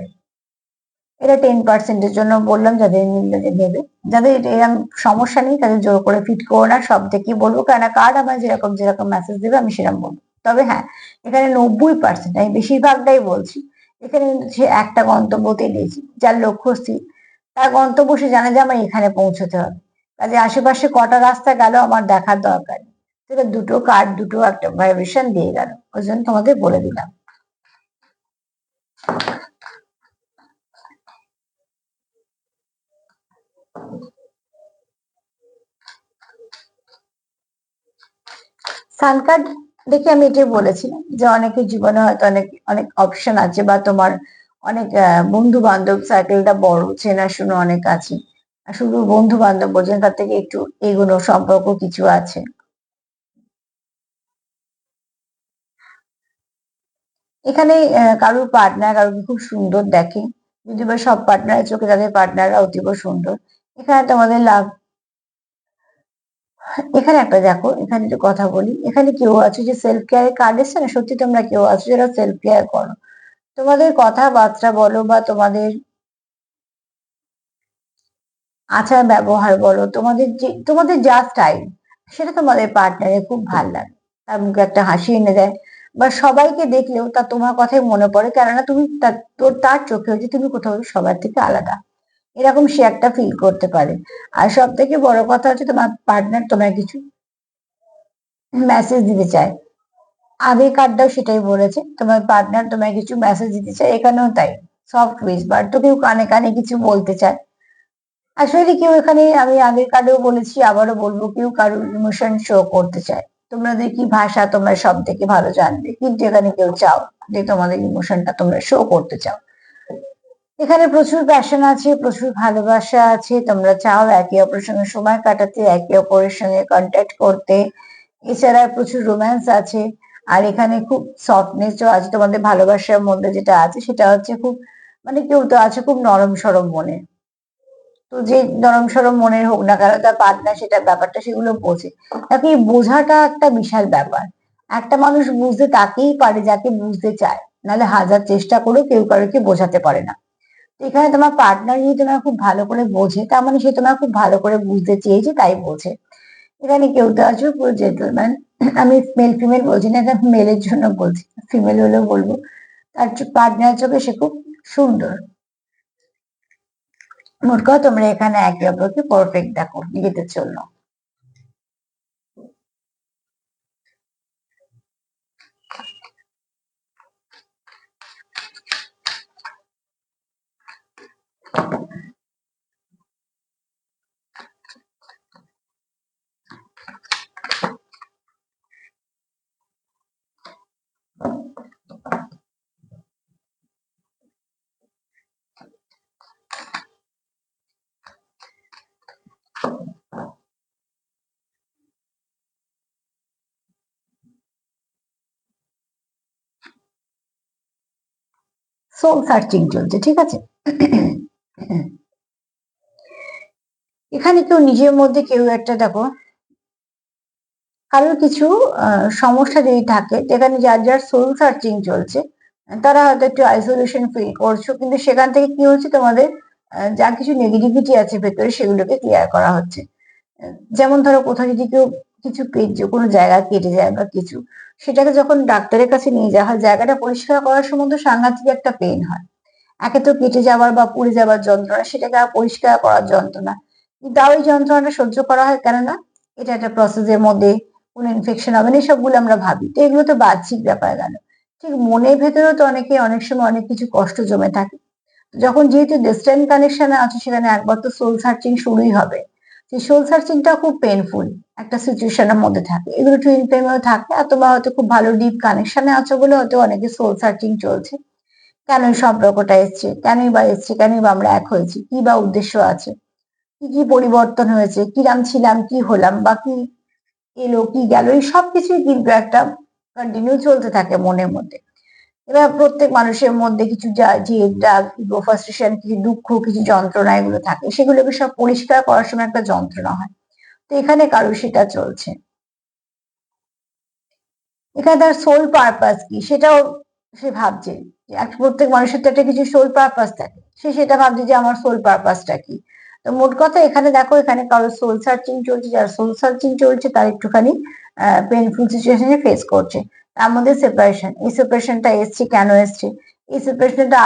এটা 10%-এর জন্য বললাম, যাদের মিললে যে নেবে, যাদের এরকম সমস্যা নেই তাদের জোর করে ফিট করো না, সব থেকেই বলবো, কেন কার্ড আমার যেরকম যেরকম মেসেজ দেবে আমি সেরকম বলবো। তবে হ্যাঁ, এখানে 90%, আমি বেশিরভাগটাই বলছি, এখানে সে একটা গন্তব্যতে দিয়েছি, যার লক্ষ্য স্থির, তার গন্তব্য সে জানে যে আমার এখানে পৌঁছতে হবে, কাজে আশেপাশে কটা রাস্তা গেল আমার দেখার দরকার নেই। সেটা দুটো কার্ড দুটো একটা ভাইব্রেশন দিয়ে গেল, ওই জন্য তোমাদের বলে দিলাম। সান কার্ড দেখে আমি এটাই বলেছিলাম যে অনেকের জীবনে হয়তো অনেক অনেক অপশন আছে, বা তোমার অনেক বন্ধু বান্ধব সার্কেলটা বড়, চেনাশোনা অনেক আছে, আর শুধু বন্ধু বান্ধব বোঝেন, তার থেকে একটু এগোনো সম্পর্ক কিছু আছে। এখানে কারোর পার্টনার কারোকে খুব সুন্দর দেখে, যদি বা সব পার্টনারের চোখে তাদের পার্টনাররা অতীব সুন্দর। এখানে তোমাদের লাভ, এখানে একটা দেখো, এখানে যে কথা বলি, এখানে কেউ আছে যে সেলফ কেয়ারের কার্ড এসছে না, সত্যি তোমরা কেউ আছো যারা সেলফ কেয়ার করো, তোমাদের কথাবার্তা বলো বা তোমাদের আচার ব্যবহার বলো, তোমাদের যে তোমাদের যা স্টাইল, সেটা তোমাদের পার্টনারের খুব ভাল লাগে, তার মুখে একটা হাসি এনে দেয়, বা সবাইকে দেখলেও তা তোমার কথাই মনে পড়ে, কেননা তুমি তার চোখে হচ্ছে তুমি কোথাও সবার থেকে আলাদা, এরকম সে একটা ফিল করতে পারে। আর সব থেকে বড় কথা হচ্ছে তোমার পার্টনার তোমায় কিছু মেসেজ দিতে চায়, আগের কার্ডটাও সেটাই বলেছে, তোমার পার্টনার তোমায় কিছু মেসেজ দিতে চায়, এখানেও তাই, সফট উইসপার, তো কেউ কানে কানে কিছু বলতে চায়। আসলে কেউ এখানে, আমি আগের কার্ডেও বলেছি আবারও বলবো, কেউ কারোর ইমোশন শো করতে চায়, তোমাদের কি ভাষা তোমরা সব থেকে ভালো জানবে, কিন্তু এখানে কেউ চাও যে তোমাদের ইমোশনটা তোমরা শো করতে চাও। এখানে প্রচুর প্যাশন আছে, প্রচুর ভালোবাসা আছে, তোমরা চাও একে অপরের সঙ্গে সময় কাটাতে, একে অপরের সঙ্গে কন্ট্যাক্ট করতে, এছাড়া প্রচুর রোম্যান্স আছে। আর এখানে খুব সফটনেসও আছে, তোমাদের ভালোবাসার মধ্যে যেটা আছে সেটা হচ্ছে খুব, মানে কেউ তো আছে খুব নরম সরম মনে, তো যে নরম সরম মনের হোক না কেন, তার পার্টনার সেটা ব্যাপারটা সেগুলো বোঝে, তাকে এই বোঝাটা একটা বিশাল ব্যাপার। একটা মানুষ বুঝতে তাকেই পারে যাকে বুঝতে চায়, নাহলে হাজার চেষ্টা করেও কেউ কারোকে বোঝাতে পারে না। তো এখানে তোমার পার্টনার যদি তোমার খুব ভালো করে বোঝে, তার মানে সে তোমার খুব ভালো করে বুঝতে চেয়েছে তাই বোঝে। এখানে কেউ তো আছো পুরো জেন্টলম্যান, আমি মেল ফিমেল বলছি না, এটা মেলের জন্য বলছি, ফিমেল হলেও বলবো, তার পার্টনার চোখে সে খুব সুন্দর। মোট কথা তোমরা এখানে একে অপরকে পারফেক্ট দেখো নিজেদের জন্য। সোল সার্চিং চলছে, ঠিক আছে। এখানে কেউ নিজের মধ্যে কেউ একটা দেখো কারোর কিছু সমস্যা যদি থাকে যেখানে যার যার সোল সার্চিং চলছে, তারা হয়তো একটু আইসোলেশন ফিল করছো, কিন্তু সেখান থেকে কি হচ্ছে তোমাদের যা কিছু নেগেটিভিটি আছে ভেতরে সেগুলোকে ক্লিয়ার করা হচ্ছে। যেমন ধরো কোথাও যদি কেউ কিছু কোনো জায়গা কেটে যায় বা কিছু, সেটাকে যখন ডাক্তারের কাছে নিয়ে যাওয়া হয় জায়গাটা পরিষ্কার করার সময় তো সাংঘাতিক একটা পেন হয়। একে তো কেটে যাওয়ার বা পুড়ে যাওয়ার যন্ত্রণা, সেটাকে আর পরিষ্কার করার যন্ত্রণা, তাও এই যন্ত্রণাটা সহ্য করা হয় কেননা এটা একটা প্রসেসের মধ্যে কোনো ইনফেকশন হবে না, এসবগুলো আমরা ভাবি। তো এগুলো তো বাহ্যিক ব্যাপার গেল। ঠিক মনের ভেতরেও তো অনেকে অনেক সময় অনেক কিছু কষ্ট জমে থাকে। যখন যেহেতু ডিস্টেন্ট কানেকশনে আছে সেখানে একবার তো সোল সার্চিং শুরুই হবে। সেই সোল সার্চিংটা খুব পেনফুল একটা সিচুয়েশনের মধ্যে থাকে, এগুলো টুইন ফ্লেমেও থাকে। আর তোমরা হয়তো খুব ভালো ডিপ কানেকশনে আছো বলে হয়তো অনেকে সোল সার্চিং চলছে, কেন এই সম্পর্কটা এসছে, কেনই বা এসছে, কেনই বা আমরা এক হয়েছি, কি বা উদ্দেশ্য আছে, কি কি পরিবর্তন হয়েছে, কিরাম ছিলাম কি হলাম বা কি এলো কি গেল, এই সবকিছুই কিন্তু একটা কন্টিনিউ চলতে থাকে মনের মধ্যে। এবার প্রত্যেক মানুষের মধ্যে কিছু জেদ, রাগ, ইগো, ফ্রাস্ট্রেশন, কিছু দুঃখ, কিছু যন্ত্রণা এগুলো থাকে, সেগুলোকে সব পরিষ্কার করার সময় একটা যন্ত্রণা হয়। তো এখানে কারো সেটা চলছে। এখানে তার সোল পারপাস কি সেটাও সে ভাবছে। যে প্রত্যেক মানুষের তো একটা কিছু সোল পারপাস থাকে, সে সেটা ভাবছে যে আমার সোল পারপাসটা কি। তো মোট কথা এখানে দেখো এখানে কারো সোল সার্চিং চলছে, যার সোল সার্চিং চলছে তার একটুখানি পেনফুল সিচুয়েশনে ফেস করছে। তার মধ্যে সেপারেশন, এই সেপারেশনটা এসছে কেন এসছে, এই সেপারেশনটা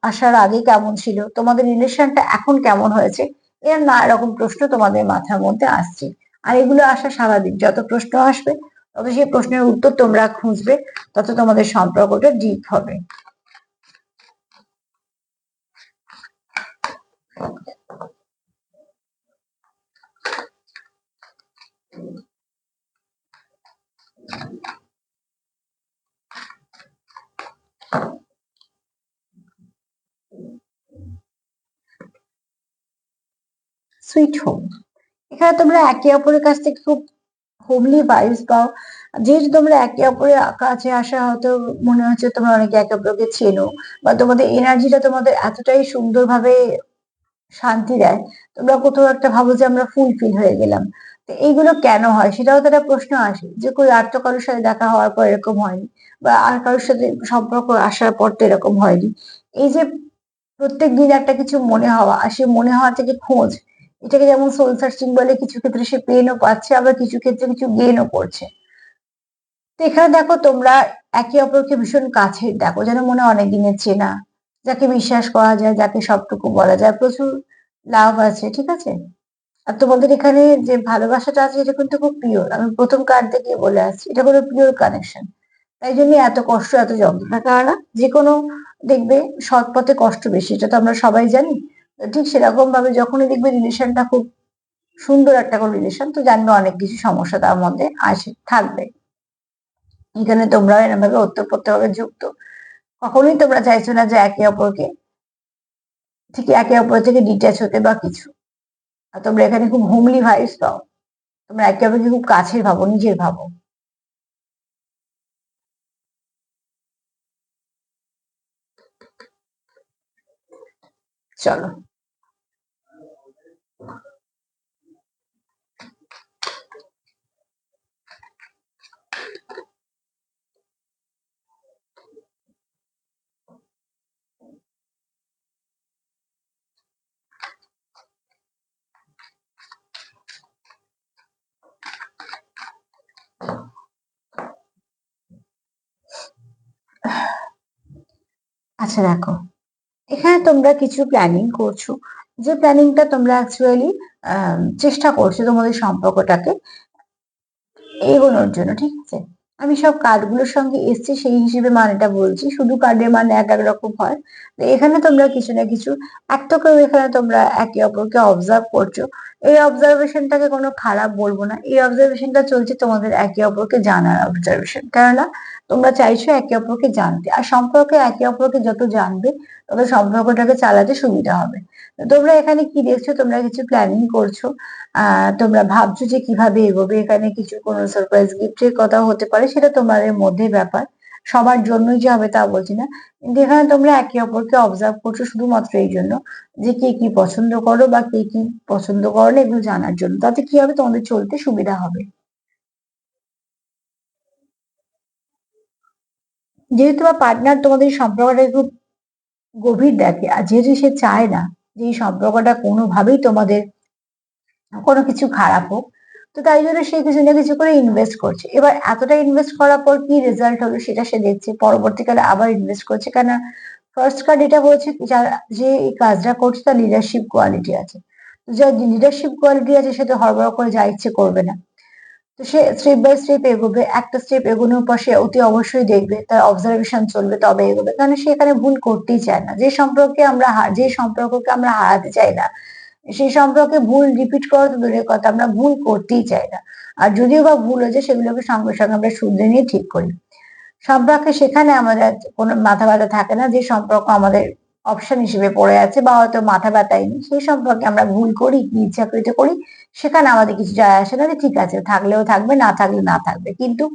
আসার আগে কেমন ছিল, তোমাদের রিলেশনটা এখন কেমন হয়েছে, এর নানা রকম প্রশ্ন তোমাদের মাথার মধ্যে আসছে। আর এগুলো আসা স্বাভাবিক, যত প্রশ্ন আসবে তত সেই প্রশ্নের উত্তর তোমরা খুঁজবে, তত তোমাদের সম্পর্কটা ডিপ হবে। সুইট হোম, এখানে তোমরা একে অপরের কাছ থেকে খুব হোমলি ভাইবস পাও। যেহেতু তোমরা একে অপরের কাছে আসা হয়তো মনে হচ্ছে তোমরা অনেকে একে অপরকে চেনো, বা তোমাদের এনার্জিটা তোমাদের এতটাই সুন্দরভাবে শান্তি দেয়, তোমরা কোথাও একটা ভাবো যে আমরা ফুলফিল হয়ে গেলাম। তো এইগুলো কেন হয় সেটাও তো একটা প্রশ্ন আসে, যে কই আর তো কারোর সাথে দেখা হওয়ার পর এরকম হয়নি, বা আর কারোর সাথে সম্পর্ক আসার পর তো এরকম হয়নি। এই যে প্রত্যেক দিন একটা কিছু মনে হওয়া, আর সে মনে হওয়া থেকে খোঁজ, এটাকে যেমন সোল সার্চিং বলে, কিছু ক্ষেত্রে সে পেনও পাচ্ছে, আবার কিছু ক্ষেত্রে কিছু গেইনও করছে। তো এখানে দেখো তোমরা একে অপরকে ভীষণ কাছে দেখো, যেন মনে হয় অনেক দিনের চেনা, যাকে বিশ্বাস করা যায়, যাকে সবটুকু বলা যায়, প্রচুর লাভ আছে, ঠিক আছে। আর তোমাদের এখানে যে ভালোবাসাটা আছে এটা কিন্তু খুব পিওর, আমি প্রথম কার্ড থেকে বলে আসছি, এটা কোনো পিওর কানেকশন। তাই জন্য এত কষ্ট এত যন্ত্রণা, কেননা যে কোনো দেখবে সৎ পথে কষ্ট বেশি, এটা তো আমরা সবাই জানি। তো ঠিক সেরকম ভাবে যখনই দেখবে রিলেশনটা খুব সুন্দর একটা কোনো রিলেশন, তো জানবে অনেক কিছু সমস্যা তার মধ্যে আসে থাকবে। এখানে তোমরাও এরকম ভাবে ওতপ্রোতভাবে যুক্ত, কখনোই তোমরা চাইছো না যে একে অপরকে ঠিক একে অপর থেকে ডিট্যাচ হতে বা কিছু। আর তোমরা এখানে খুব হোমলি ভাইবস পাও, তোমরা একে অপরকে খুব কাছের ভাবো, নিজের ভাবো। চলো, আচ্ছা দেখো এখানে তোমরা কিছু প্ল্যানিং করছো, যে প্ল্যানিংটা তোমরা অ্যাকচুয়ালি চেষ্টা করছো তোমাদের সম্পর্কটাকে এগোনোর জন্য, ঠিক আছে? আমি সব কার্ডগুলোর সঙ্গে এসছি সেই হিসেবে মানেটা বলছি, শুধু কার্ডের মানে এক এক রকম হয়। তো এখানে তোমরা কিছু না কিছু একটা করে এখানে তোমরা একে অপরকে অবজার্ভ করছো। এই অবজারভেশনটাকে কোনো খারাপ বলবো না, এই অবজারভেশনটা চলছে তোমাদের একে অপরকে জানার অবজারভেশন, কেননা তোমরা চাইছো একে অপরকে জানতে, আর সম্পর্কে একে অপরকে যত জানবে তত সম্পর্কটাকে চালাতে সুবিধা হবে। তো তোমরা এখানে কি দেখছো, তোমরা কিছু প্ল্যানিং করছো, তোমরা ভাবছো যে কিভাবে এগোবে, এখানে কিছু কোনো সারপ্রাইজ গিফটের কথা হতে পারে, সেটা তোমাদের মধ্যে ব্যাপার, সবার জন্যই যে হবে তা বলছি না, কিন্তু এখানে তোমরা একে অপরকে অবজার্ভ করছো শুধুমাত্র এই জন্য যে কে কি পছন্দ করো বা কে কি পছন্দ করো না এগুলো জানার জন্য, তাতে কি হবে তোমাদের চলতে সুবিধা হবে। যেহেতু বা পার্টনার তোমাদের সম্পর্কটাকে খুব গভীর দেখে, আর যেহেতু সে চায় না যে এই সম্পর্কটা কোনোভাবেই তোমাদের কোনো কিছু খারাপ হোক, তো তাই জন্য সে কিছু না কিছু করে ইনভেস্ট করছে। এবার এতটা ইনভেস্ট করার পর কি রেজাল্ট হলো সেটা সে দেখছে, পরবর্তীকালে আবার ইনভেস্ট করছে, কেন ফার্স্ট কার্ড এটা বলছে যে এই কাজটা করছে তার লিডারশিপ কোয়ালিটি আছে। তো যার লিডারশিপ কোয়ালিটি আছে সে তো হড়বড় করে যা ইচ্ছে করবে না, তো সে স্টেপ বাই স্টেপ এগোবে, একটা স্টেপ এগোনোর পর সে অতি অবশ্যই দেখবে, তার অবজারভেশন চলবে, তবে এগোবে, কারণ সে এখানে ভুল করতেই চায় না। যে সম্পর্ককে আমরা হারাতে চাই না, সেই সম্পর্কে ভুল রিপিট করা তো দূরের কথা, আমরা ভুল করতেই চাই না। আর যদিও বা ভুল হয়েছে সেগুলোকে সঙ্গে সঙ্গে আমরা শুধরে নিয়ে ঠিক করি। সম্পর্কে সেখানে আমাদের কোনো মাথা ব্যথা থাকে না, যে সম্পর্ক আমাদের অপশন হিসেবে পড়ে আছে বা হয়তো মাথা ব্যথাই নেই, সেই সম্পর্কে আমরা ভুল করি কি ইচ্ছাকৃত করি, সেখানে আমাদের কিছু যায় আসে না, যে ঠিক আছে থাকলেও থাকবে না থাকলে না থাকবে। কিন্তু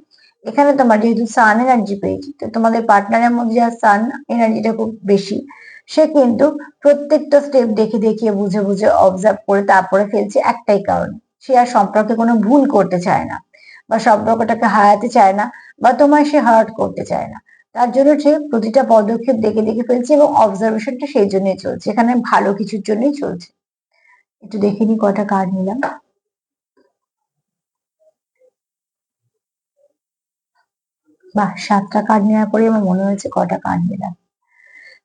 এখানে তোমার যেহেতু সান এনার্জি পেয়েছি, তো তোমাদের পার্টনারের মধ্যে যা সান এনার্জিটা খুব বেশি, সে কিন্তু প্রত্যেকটা স্টেপ দেখে দেখিয়ে বুঝে বুঝে অবজার্ভ করে তারপরে ফেলছে, একটাই কারণ, সে আর সম্পর্কে কোনো ভুল করতে চায় না বা সম্পর্কটাকে হারাতে চায় না বা তোমায় সে হার্ট করতে চায় না। তার জন্য সে প্রতিটা পদক্ষেপ দেখে দেখে ফেলছে এবং অবজারভেশনটা সেই জন্যই চলছে, এখানে ভালো কিছুর জন্যই চলছে। একটু দেখে নি কটা কার্ড নিলাম। বাহ, 7টা কার্ড নেওয়ার পরে আমার মনে হয়েছে কটা কার্ড নিলাম।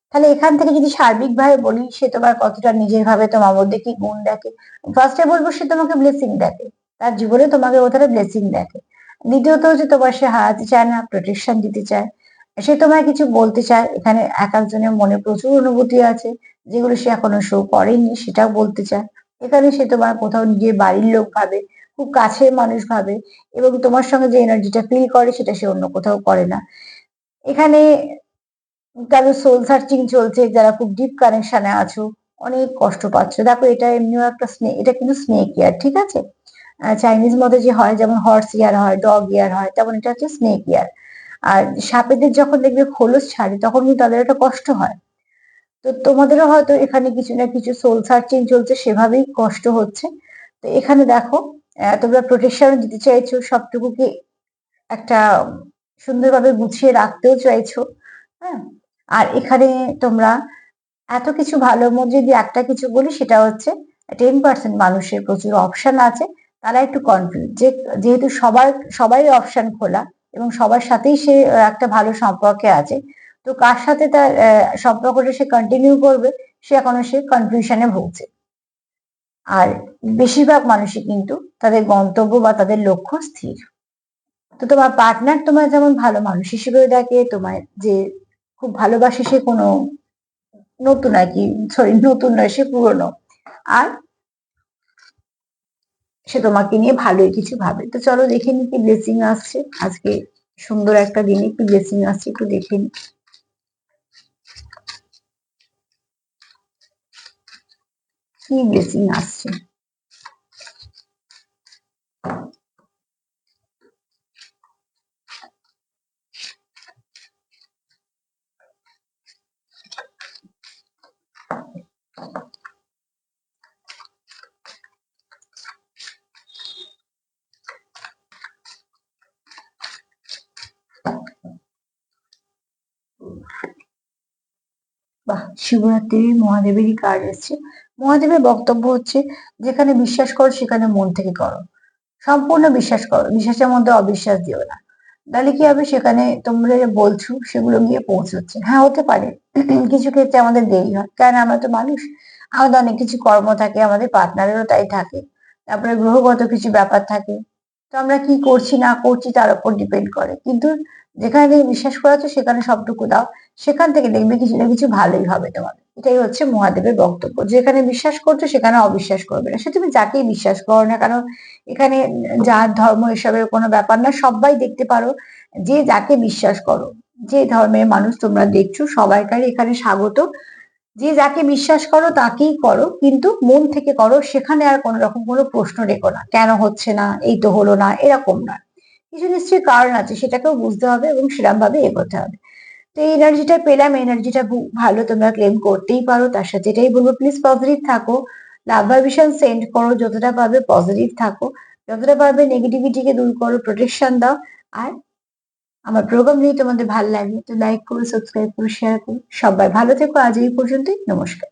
তাহলে এখান থেকে যদি সার্বিক ভাবে বলি, সে তোমার কতটা নিজের ভাবে তোমার মধ্যে কি গুণ দেখে। ফার্স্টে বলবো সে তোমাকে ব্লেসিং দেখে, তার জীবনে তোমাকে ওখানে ব্লেসিং দেখে। দ্বিতীয়ত হচ্ছে তোমার সে হারাতে চায় না, প্রোটেকশন দিতে চায়, সে তোমায় কিছু বলতে চায়। এখানে এক একজনের মনে প্রচুর অনুভূতি আছে যেগুলো সে এখনো শো করেনি, সেটাও বলতে চায়। এখানে সে তোমার কোথাও নিজের বাড়ির লোক ভাবে, খুব কাছের মানুষ ভাবে, এবং তোমার সঙ্গে যে এনার্জিটা ফিল করে সেটা সে অন্য কোথাও করে না। এখানে কারো সোল সার্চিং চলছে, যারা খুব ডিপ কানেকশনে আছো, অনেক কষ্ট পাচ্ছ। দেখো এটা এমনিও একটা এটা কিন্তু স্নেক ইয়ার, ঠিক আছে? চাইনিজ মতে যে হয়, যেমন হর্স ইয়ার হয়, ডগ ইয়ার হয়, তেমন এটা হচ্ছে স্নেক ইয়ার। আর সাপেদের যখন দেখবে খোলস ছাড়ে তখন কিন্তু তাদের একটা কষ্ট হয়। তো তোমাদেরও হয়তো এখানে কিছু না কিছু সোল সার্চিং চলছে, সেভাবেই কষ্ট হচ্ছে। তো এখানে দেখো, তোমরা প্রোটেকশন দিতে চাইছো, সবটুকুকে একটা সুন্দরভাবে গুছিয়ে রাখতেও চাইছো। হ্যাঁ, আর এখানে তোমরা এত কিছু ভালোর মধ্যে যদি একটা কিছু বলি, সেটা হচ্ছে 10% মানুষের প্রচুর অপশন আছে, তারা একটু কনফিউজ, যেহেতু সবাই অপশন খোলা এবং সবার সাথেই সে একটা ভালো সম্পর্কে আছে, তো কার সাথে তার সম্পর্কটা সে কন্টিনিউ করবে, সে কনফিউশনে ভুগছে। আর বেশিরভাগ মানুষই কিন্তু তাদের গন্তব্য বা তাদের লক্ষ্য স্থির। তো তোমার পার্টনার তোমার যেমন ভালো মানুষ হিসেবে দেখে, তোমায় যে খুব ভালোবাসে, সে কোনো নতুন আর কি, সরি নতুন নয়, সে পুরনো। আর সে তোমাকে নিয়ে ভালোই কিছু ভাবে। তো চলো দেখে নি কি ব্লেসিং আসছে আজকে, সুন্দর একটা দিনে কি ব্লেসিং আসছে একটু দেখে নি। কি ব্লেসিং আসছে। বাহ, শিবরাত্রির মহাদেবেরই কার্ড এসছে। মহাদেবের বক্তব্য হচ্ছে, যেখানে বিশ্বাস করো সেখানে মন থেকে করো, সম্পূর্ণ বিশ্বাস করো, বিশ্বাসের মধ্যে অবিশ্বাস দিও না। তাহলে কি হবে, সেখানে তোমরা যে বলছো সেগুলো গিয়ে পৌঁছচ্ছে। হ্যাঁ, হতে পারে কিছু ক্ষেত্রে আমাদের দেরি হয়, কারণ আমরা তো মানুষ, আমাদের অনেক কিছু কর্ম থাকে, আমাদের পার্টনারেরও তাই থাকে। তারপরে গ্রহগত কিছু ব্যাপার থাকে। তো আমরা কি করছি না করছি তার উপর ডিপেন্ড করে। কিন্তু যেখানে তুমি বিশ্বাস করাচ্ছ সেখানে সবটুকু দাও। সেখান থেকে দেখবে কিছু না কিছু ভালোই হবে তোমাদের। এটাই হচ্ছে মহাদেবের বক্তব্য। যেখানে বিশ্বাস করছো সেখানে অবিশ্বাস করবে না। সে তুমি যাকেই বিশ্বাস করো না কেন, এখানে জাত ধর্ম এসবের কোনো ব্যাপার না। সব্বাই দেখতে পারো, যে যাকে বিশ্বাস করো। যে ধর্মের মানুষ তোমরা দেখছো সবাইকারই এখানে স্বাগত। যে যাকে বিশ্বাস করো তাকেই করো, কিন্তু মন থেকে করো। সেখানে আর কোনো রকম কোনো প্রশ্ন রেখো না, কেন হচ্ছে না, এই তো হলো না, এরকম না। কিছু নিশ্চয়ই কারণ আছে, সেটাকেও বুঝতে হবে এবং সেরকম ভাবে এগোতে হবে। তো এই এনার্জিটা পেলাম, এনার্জিটা ভালো, তোমরা ক্লেম করতেই পারো। তার সাথে এটাই বলবো, প্লিজ পজিটিভ থাকো, লাভ ভাইব্রেশন সেন্ড করো, যতটা পারবে পজিটিভ থাকো, যতটা পারবে নেগেটিভিটিকে দূর করো, প্রোটেকশন দাও। আর আমার প্রোগ্রাম যদি তোমাদের ভালো লাগে তো লাইক করো, সাবস্ক্রাইব করো, শেয়ার করো। সবাই ভালো থেকো, আজ এই পর্যন্তই, নমস্কার।